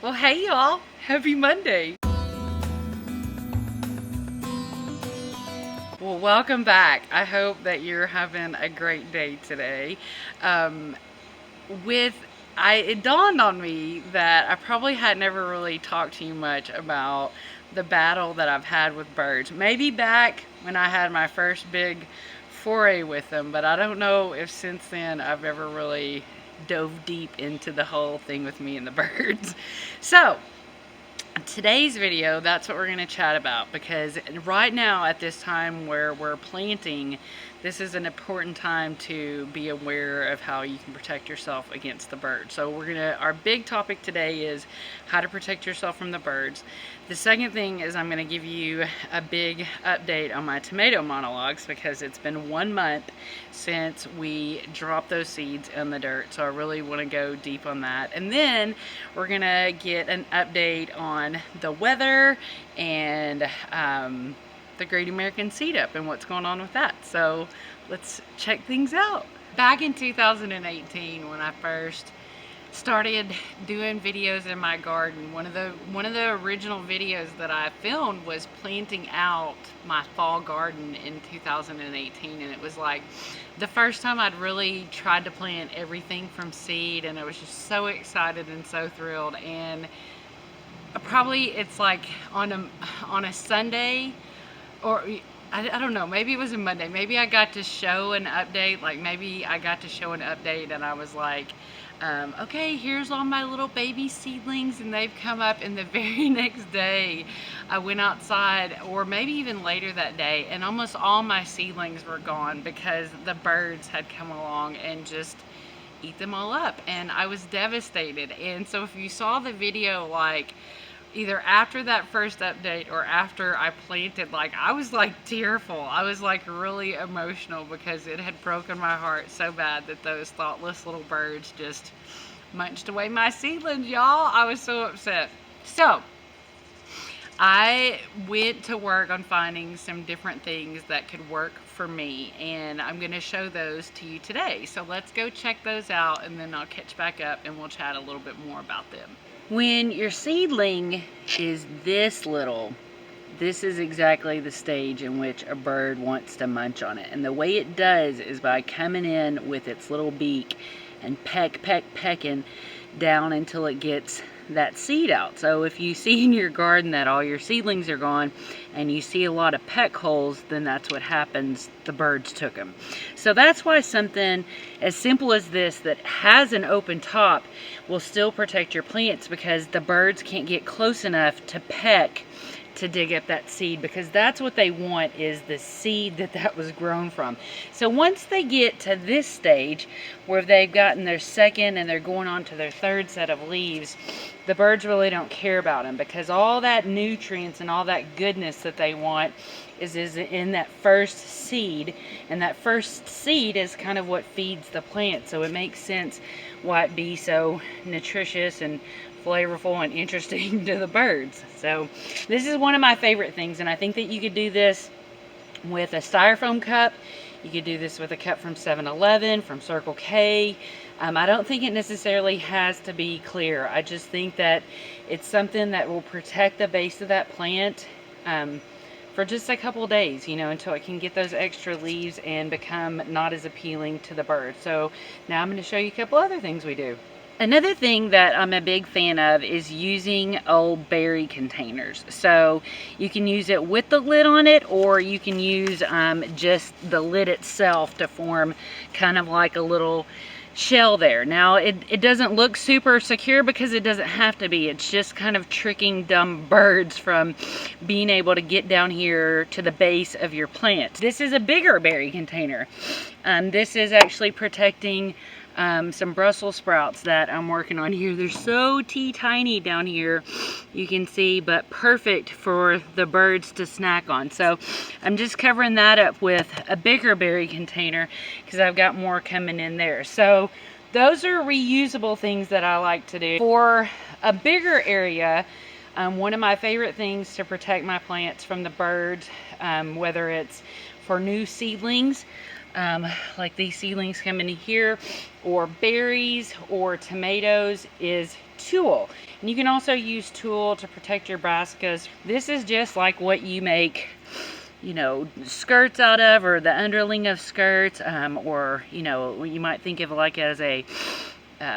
Well, hey y'all, happy Monday. Well, welcome back. I hope that you're having a great day today. It dawned on me that I probably had never really talked to you much about the battle that I've had with birds. Maybe back when I had my first big foray with them, but I don't know if since then I've ever really dove deep into the whole thing with me and the birds. So, today's video, that's what we're going to chat about, because right now at this time where we're planting, this is an important time to be aware of how you can protect yourself against the birds. So our big topic today is how to protect yourself from the birds. The second thing is I'm going to give you a big update on my tomato monologues, because it's been 1 month since we dropped those seeds in the dirt. So I really want to go deep on that. And then we're going to get an update on the weather and the Great American Seed Up and what's going on with that. So let's check things out. Back in 2018, when I first started doing videos in my garden, one of the original videos that I filmed was planting out my fall garden in 2018, and it was like the first time I'd really tried to plant everything from seed, and I was just so excited and so thrilled. And probably it's like on a Sunday, or I don't know, maybe it was a Monday, maybe I got to show an update, and I was like, okay, here's all my little baby seedlings, and they've come up. And the very next day I went outside, or maybe even later that day, and almost all my seedlings were gone because the birds had come along and just eat them all up, and I was devastated. And so if you saw the video, like either after that first update or after I planted, like I was like tearful. I was like really emotional because it had broken my heart so bad that those thoughtless little birds just munched away my seedlings, y'all. I was so upset. So I went to work on finding some different things that could work for me, and I'm going to show those to you today. So let's go check those out, and then I'll catch back up and we'll chat a little bit more about them. When your seedling is this little, this is exactly the stage in which a bird wants to munch on it. And the way it does is by coming in with its little beak and pecking down until it gets that seed out. So if you see in your garden that all your seedlings are gone and you see a lot of peck holes, then that's what happens. The birds took them. So that's why something as simple as this that has an open top will still protect your plants, because the birds can't get close enough to peck to dig up that seed, because that's what they want, is the seed that was grown from. So once they get to this stage where they've gotten their second and they're going on to their third set of leaves, the birds really don't care about them, because all that nutrients and all that goodness that they want is in that first seed, and that first seed is kind of what feeds the plant. So it makes sense why it be so nutritious and flavorful and interesting to the birds. So this is one of my favorite things, and I think that you could do this with a styrofoam cup. You could do this with a cup from 7-Eleven, from Circle K. I don't think it necessarily has to be clear. I just think that it's something that will protect the base of that plant for just a couple days, until it can get those extra leaves and become not as appealing to the birds. So now I'm going to show you a couple other things we do. Another thing that I'm a big fan of is using old berry containers. So you can use it with the lid on it, or you can use just the lid itself to form kind of like a little shell there. Now it doesn't look super secure because it doesn't have to be. It's just kind of tricking dumb birds from being able to get down here to the base of your plant. This is a bigger berry container. This is actually protecting some Brussels sprouts that I'm working on here. They're so tiny down here, you can see, but perfect for the birds to snack on. So I'm just covering that up with a bigger berry container because I've got more coming in there. So those are reusable things that I like to do. For a bigger area, one of my favorite things to protect my plants from the birds, whether it's for new seedlings, like these seedlings come in here, or berries or tomatoes, is tulle. And you can also use tulle to protect your brassicas. This is just like what you make, you know, skirts out of, or the underling of skirts, or, you know, you might think of like as a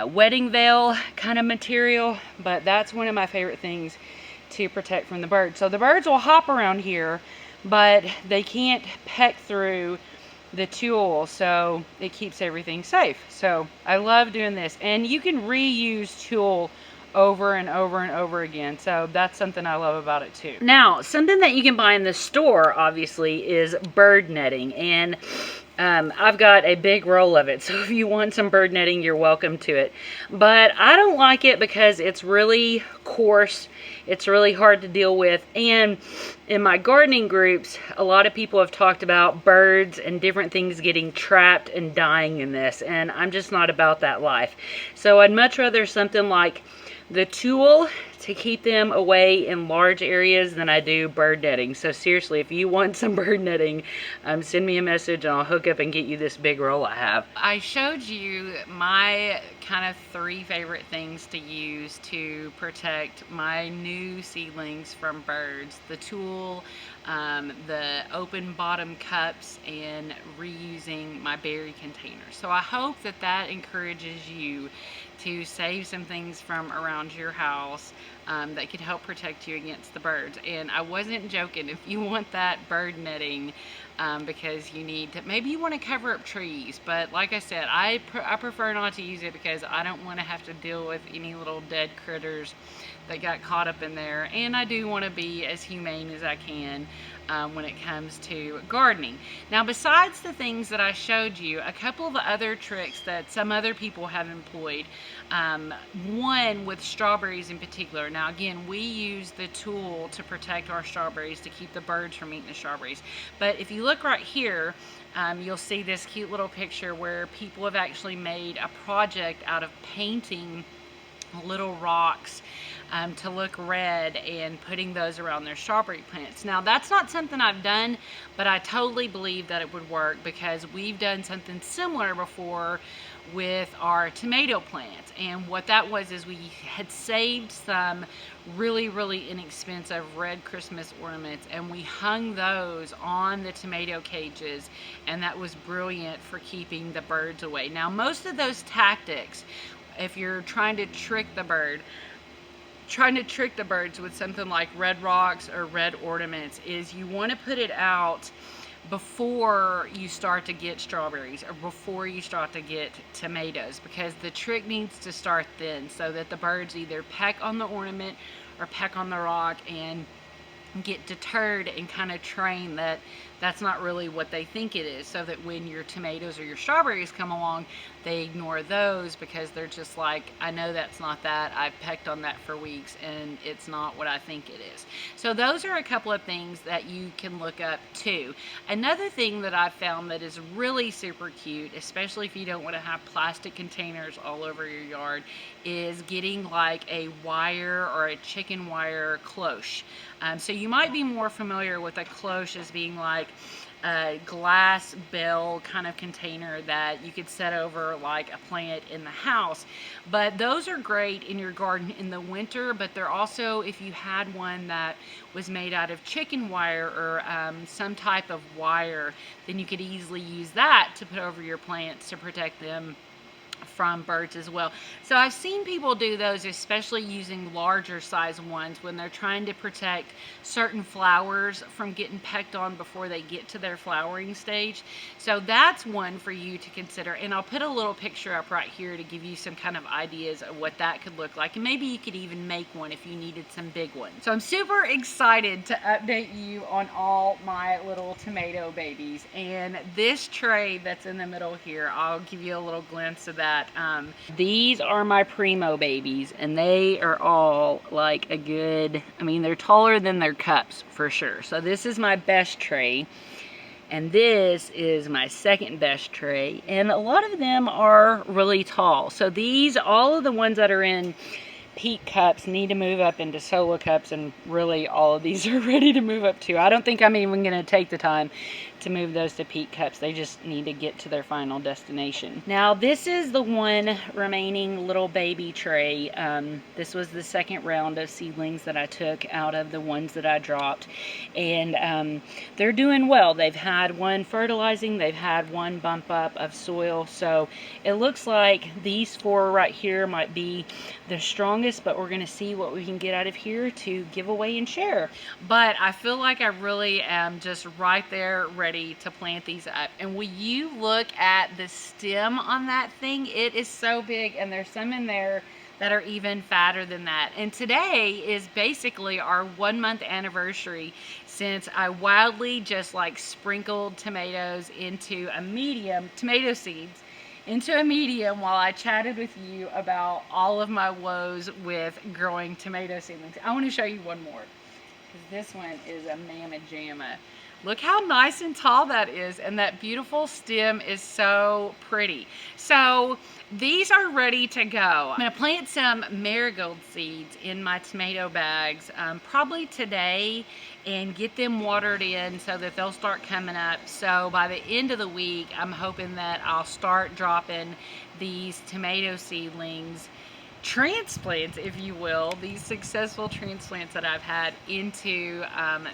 wedding veil kind of material. But that's one of my favorite things to protect from the birds. So the birds will hop around here, but they can't peck through the tulle, so it keeps everything safe. So I love doing this, and you can reuse tulle over and over and over again. So that's something I love about it too. Now, something that you can buy in the store, obviously, is bird netting. And I've got a big roll of it. So if you want some bird netting, you're welcome to it. But I don't like it because it's really coarse. It's really hard to deal with. And in my gardening groups, a lot of people have talked about birds and different things getting trapped and dying in this. And I'm just not about that life. So I'd much rather something like the tulle to keep them away in large areas than I do bird netting. So seriously, if you want some bird netting, send me a message and I'll hook up and get you this big roll I have. I showed you my kind of 3 favorite things to use to protect my new seedlings from birds: the tulle, the open bottom cups, and reusing my berry containers. So I hope that that encourages you to save some things from around your house that could help protect you against the birds. And I wasn't joking. If you want that bird netting, because you need to, maybe you want to cover up trees, but like I said, I prefer not to use it because I don't want to have to deal with any little dead critters that got caught up in there. And I do want to be as humane as I can when it comes to gardening. Now, besides the things that I showed you, a couple of other tricks that some other people have employed, one with strawberries in particular. Now again, we use the tulle to protect our strawberries, to keep the birds from eating the strawberries. But if you look right here, you'll see this cute little picture where people have actually made a project out of painting little rocks to look red and putting those around their strawberry plants. Now, that's not something I've done, but I totally believe that it would work because we've done something similar before with our tomato plants. And what that was is we had saved some really, really inexpensive red Christmas ornaments, and we hung those on the tomato cages, and that was brilliant for keeping the birds away. Now, most of those tactics, if you're trying to trick the birds with something like red rocks or red ornaments, is you want to put it out before you start to get strawberries or before you start to get tomatoes, because the trick needs to start then, so that the birds either peck on the ornament or peck on the rock and get deterred and kind of train that that's not really what they think it is, so that when your tomatoes or your strawberries come along, they ignore those because they're just like, I know that's not that. I've pecked on that for weeks and it's not what I think it is. So those are a couple of things that you can look up too. Another thing that I've found that is really super cute, especially if you don't want to have plastic containers all over your yard, is getting like a wire or a chicken wire cloche. So you might be more familiar with a cloche as being like a glass bell kind of container that you could set over like a plant in the house. But those are great in your garden in the winter, but they're also, if you had one that was made out of chicken wire or some type of wire, then you could easily use that to put over your plants to protect them from birds as well. So I've seen people do those, especially using larger size ones when they're trying to protect certain flowers from getting pecked on before they get to their flowering stage. So that's one for you to consider, and I'll put a little picture up right here to give you some kind of ideas of what that could look like, and maybe you could even make one if you needed some big ones. So I'm super excited to update you on all my little tomato babies, and this tray that's in the middle here, I'll give you a little glimpse of that. These are my primo babies, and they are all like a good, I mean, they're taller than their cups for sure. So this is my best tray, and this is my second best tray, and a lot of them are really tall. So these, all of the ones that are in peat cups need to move up into solo cups, and really all of these are ready to move up too. I don't think I'm even going to take the time to move those to peat cups. They just need to get to their final destination. Now this is the one remaining little baby tray. This was the second round of seedlings that I took out of the ones that I dropped, and they're doing well. They've had one fertilizing, they've had one bump up of soil, so it looks like these 4 right here might be the strongest, but we're going to see what we can get out of here to give away and share. But I feel like I really am just right there ready to plant these up. And will you look at the stem on that thing? It is so big, and there's some in there that are even fatter than that. And today is basically our 1-month anniversary since I wildly just like sprinkled tomatoes into a medium, tomato seeds into a medium, while I chatted with you about all of my woes with growing tomato seedlings. I want to show you one more, because this one is a mamma jamma. Look how nice and tall that is, and that beautiful stem is so pretty. So these are ready to go. I'm going to plant some marigold seeds in my tomato bags probably today, and get them watered in so that they'll start coming up. So by the end of the week, I'm hoping that I'll start dropping these tomato seedlings, transplants, if you will, these successful transplants that I've had, into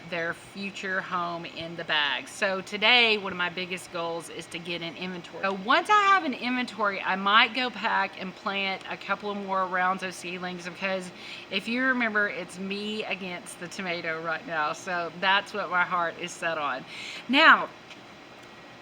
their future home in the bag. So today, one of my biggest goals is to get an inventory. So once I have an inventory, I might go back and plant a couple of more rounds of seedlings, because if you remember, it's me against the tomato right now. So that's what my heart is set on. Now,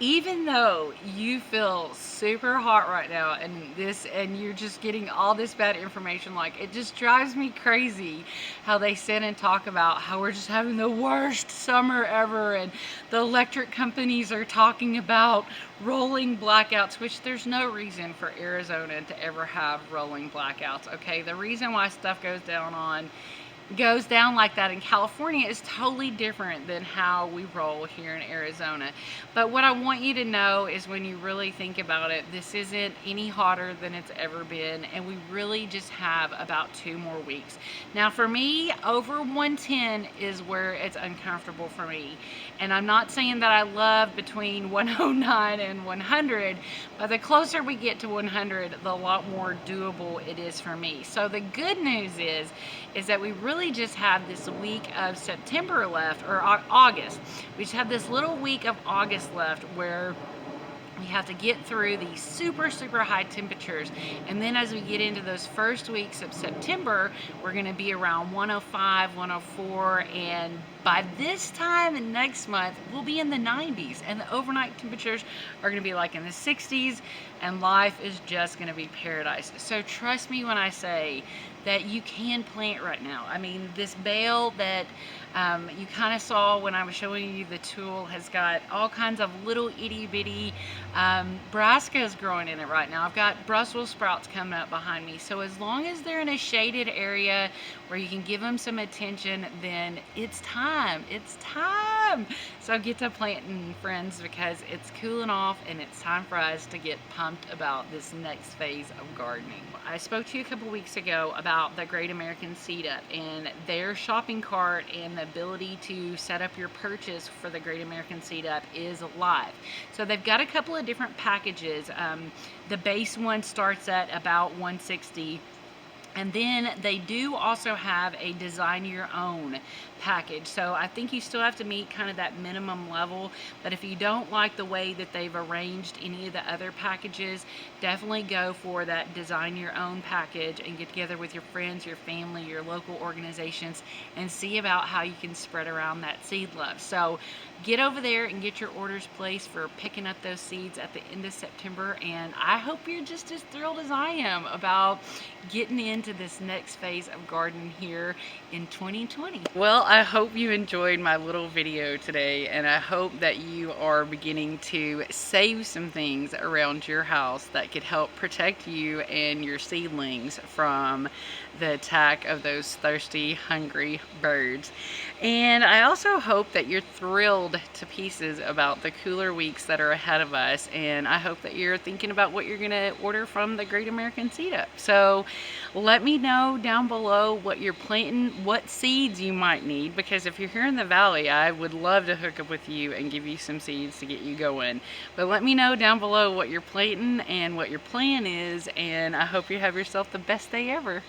even though you feel super hot right now and you're just getting all this bad information, like, it just drives me crazy how they sit and talk about how we're just having the worst summer ever, and the electric companies are talking about rolling blackouts, which there's no reason for Arizona to ever have rolling blackouts, okay? The reason why stuff goes down like that in California is totally different than how we roll here in Arizona. But what I want you to know is, when you really think about it, this isn't any hotter than it's ever been, and we really just have about 2 more weeks. Now for me, over 110 is where it's uncomfortable for me. And I'm not saying that I love between 109 and 100, but the closer we get to 100, the lot more doable it is for me. So the good news is that we really just have this week of September left, or August. We just have this little week of August left where we have to get through these super high temperatures, and then as we get into those first weeks of September, we're going to be around 105, 104, and by this time next month, we'll be in the 90s, and the overnight temperatures are going to be like in the 60s, and life is just going to be paradise. So trust me when I say that you can plant right now. I mean, this bale that you kind of saw when I was showing you the tool has got all kinds of little itty bitty brassicas growing in it right now. I've got Brussels sprouts coming up behind me. So as long as they're in a shaded area where you can give them some attention, then it's time. It's time. So get to planting, friends, because it's cooling off and it's time for us to get pumped about this next phase of gardening. I spoke to you a couple weeks ago about the Great American Seed Up and their shopping cart, and the ability to set up your purchase for the Great American Seed Up is live. So they've got a couple of different packages. The base one starts at about $160. And then they do also have a design your own package. So I think you still have to meet kind of that minimum level, but if you don't like the way that they've arranged any of the other packages, definitely go for that design your own package and get together with your friends, your family, your local organizations, and see about how you can spread around that seed love. So get over there and get your orders placed for picking up those seeds at the end of September, and I hope you're just as thrilled as I am about getting into this next phase of gardening here in 2020. Well, I hope you enjoyed my little video today, and I hope that you are beginning to save some things around your house that could help protect you and your seedlings from the attack of those thirsty, hungry birds. And I also hope that you're thrilled to pieces about the cooler weeks that are ahead of us, and I hope that you're thinking about what you're going to order from the Great American Seed Up. So let let me know down below what you're planting, what seeds you might need, because if you're here in the valley, I would love to hook up with you and give you some seeds to get you going. But let me know down below what you're planting and what your plan is, and I hope you have yourself the best day ever.